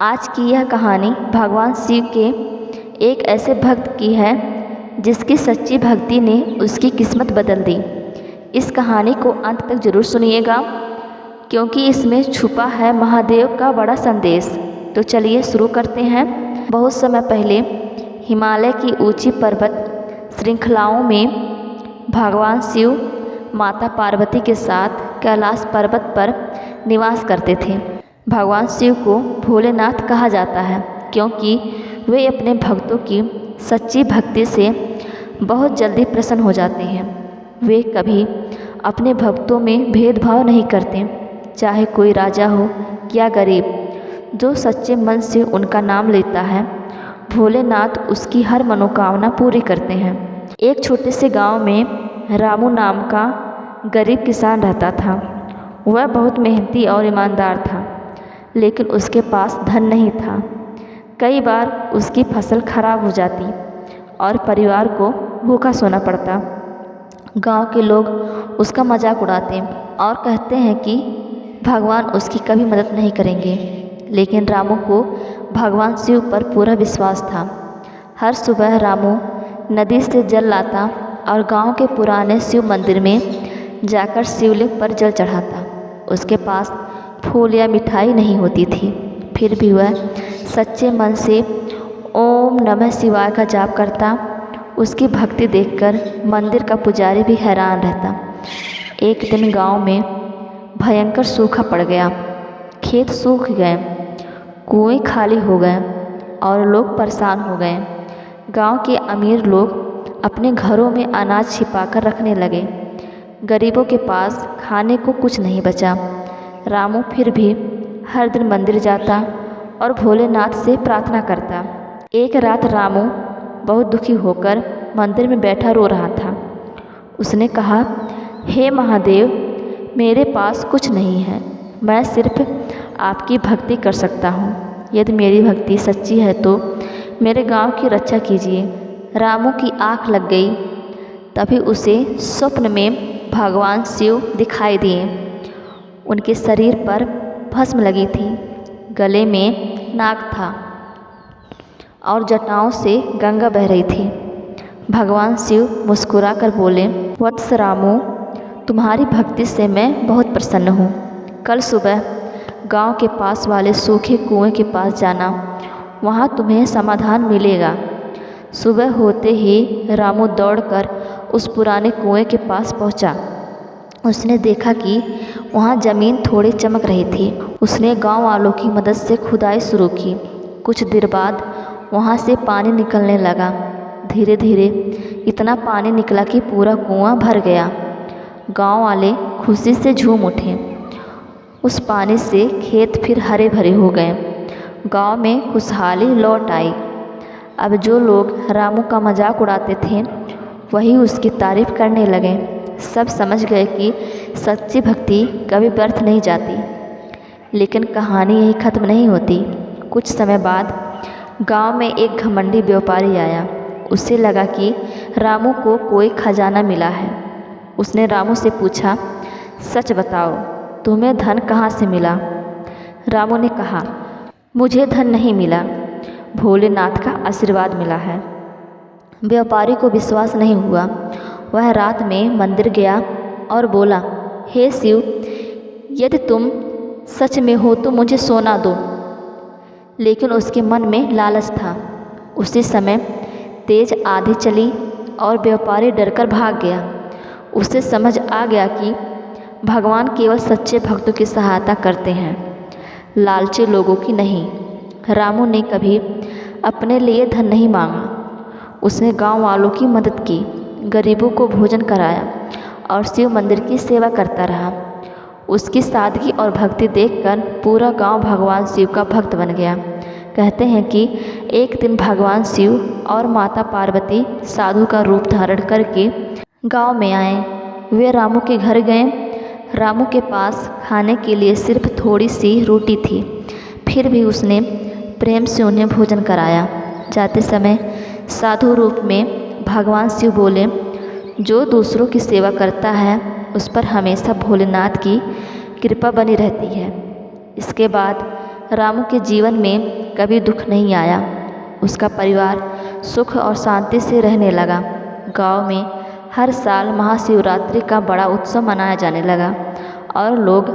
आज की यह कहानी भगवान शिव के एक ऐसे भक्त की है जिसकी सच्ची भक्ति ने उसकी किस्मत बदल दी। इस कहानी को अंत तक जरूर सुनिएगा क्योंकि इसमें छुपा है महादेव का बड़ा संदेश। तो चलिए शुरू करते हैं। बहुत समय पहले हिमालय की ऊंची पर्वत श्रृंखलाओं में भगवान शिव माता पार्वती के साथ कैलाश पर्वत पर निवास करते थे। भगवान शिव को भोलेनाथ कहा जाता है क्योंकि वे अपने भक्तों की सच्ची भक्ति से बहुत जल्दी प्रसन्न हो जाते हैं। वे कभी अपने भक्तों में भेदभाव नहीं करते, चाहे कोई राजा हो या गरीब। जो सच्चे मन से उनका नाम लेता है, भोलेनाथ उसकी हर मनोकामना पूरी करते हैं। एक छोटे से गांव में रामू नाम का गरीब किसान रहता था। वह बहुत मेहनती और ईमानदार था, लेकिन उसके पास धन नहीं था। कई बार उसकी फसल खराब हो जाती और परिवार को भूखा सोना पड़ता। गांव के लोग उसका मजाक उड़ाते और कहते हैं कि भगवान उसकी कभी मदद नहीं करेंगे। लेकिन रामू को भगवान शिव पर पूरा विश्वास था। हर सुबह रामू नदी से जल लाता और गांव के पुराने शिव मंदिर में जाकर शिवलिंग पर जल चढ़ाता। उसके पास फूल या मिठाई नहीं होती थी, फिर भी वह सच्चे मन से ओम नमः शिवाय का जाप करता। उसकी भक्ति देखकर मंदिर का पुजारी भी हैरान रहता। एक दिन गांव में भयंकर सूखा पड़ गया। खेत सूख गए, कुएं खाली हो गए और लोग परेशान हो गए। गांव के अमीर लोग अपने घरों में अनाज छिपाकर रखने लगे। गरीबों के पास खाने को कुछ नहीं बचा। रामू फिर भी हर दिन मंदिर जाता और भोलेनाथ से प्रार्थना करता। एक रात रामू बहुत दुखी होकर मंदिर में बैठा रो रहा था। उसने कहा, हे महादेव, मेरे पास कुछ नहीं है। मैं सिर्फ आपकी भक्ति कर सकता हूँ। यदि मेरी भक्ति सच्ची है तो मेरे गांव की रक्षा कीजिए। रामू की आँख लग गई। तभी उसे स्वप्न में भगवान शिव दिखाई दिए। उनके शरीर पर भस्म लगी थी, गले में नाग था और जटाओं से गंगा बह रही थी। भगवान शिव मुस्कुरा कर बोले, वत्स रामू, तुम्हारी भक्ति से मैं बहुत प्रसन्न हूँ। कल सुबह गांव के पास वाले सूखे कुएं के पास जाना, वहाँ तुम्हें समाधान मिलेगा। सुबह होते ही रामू दौड़कर उस पुराने कुएं के पास पहुँचा। उसने देखा कि वहाँ ज़मीन थोड़ी चमक रही थी। उसने गांव वालों की मदद से खुदाई शुरू की। कुछ देर बाद वहाँ से पानी निकलने लगा। धीरे धीरे इतना पानी निकला कि पूरा कुआं भर गया। गांव वाले खुशी से झूम उठे। उस पानी से खेत फिर हरे भरे हो गए। गांव में खुशहाली लौट आई। अब जो लोग रामू का मजाक उड़ाते थे, वही उसकी तारीफ करने लगे। सब समझ गए कि सच्ची भक्ति कभी व्यर्थ नहीं जाती। लेकिन कहानी यही खत्म नहीं होती। कुछ समय बाद गांव में एक घमंडी व्यापारी आया। उसे लगा कि रामू को कोई खजाना मिला है। उसने रामू से पूछा, सच बताओ, तुम्हें धन कहाँ से मिला? रामू ने कहा, मुझे धन नहीं मिला, भोलेनाथ का आशीर्वाद मिला है। व्यापारी को विश्वास नहीं हुआ। वह रात में मंदिर गया और बोला, हे शिव, यदि तुम सच में हो तो मुझे सोना दो। लेकिन उसके मन में लालच था। उसी समय तेज आंधी चली और व्यापारी डरकर भाग गया। उसे समझ आ गया कि भगवान केवल सच्चे भक्तों की सहायता करते हैं, लालची लोगों की नहीं। रामू ने कभी अपने लिए धन नहीं मांगा। उसने गांव वालों की मदद की, गरीबों को भोजन कराया और शिव मंदिर की सेवा करता रहा। उसकी सादगी और भक्ति देखकर पूरा गांव भगवान शिव का भक्त बन गया। कहते हैं कि एक दिन भगवान शिव और माता पार्वती साधु का रूप धारण करके गांव में आए। वे रामू के घर गए। रामू के पास खाने के लिए सिर्फ थोड़ी सी रोटी थी, फिर भी उसने प्रेम से उन्हें भोजन कराया। जाते समय साधु रूप में भगवान शिव बोले, जो दूसरों की सेवा करता है उस पर हमेशा भोलेनाथ की कृपा बनी रहती है। इसके बाद रामू के जीवन में कभी दुख नहीं आया। उसका परिवार सुख और शांति से रहने लगा। गांव में हर साल महाशिवरात्रि का बड़ा उत्सव मनाया जाने लगा और लोग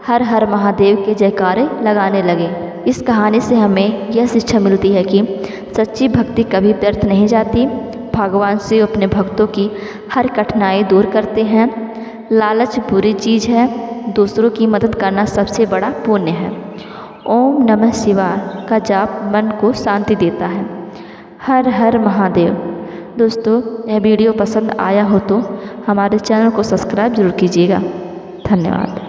हर हर महादेव के जयकारे लगाने लगे। इस कहानी से हमें यह शिक्षा मिलती है कि सच्ची भक्ति कभी व्यर्थ नहीं जाती। भगवान शिव अपने भक्तों की हर कठिनाई दूर करते हैं। लालच बुरी चीज़ है, दूसरों की मदद करना सबसे बड़ा पुण्य है। ओम नमः शिवाय का जाप मन को शांति देता है। हर हर महादेव। दोस्तों, यह वीडियो पसंद आया हो तो हमारे चैनल को सब्सक्राइब जरूर कीजिएगा। धन्यवाद।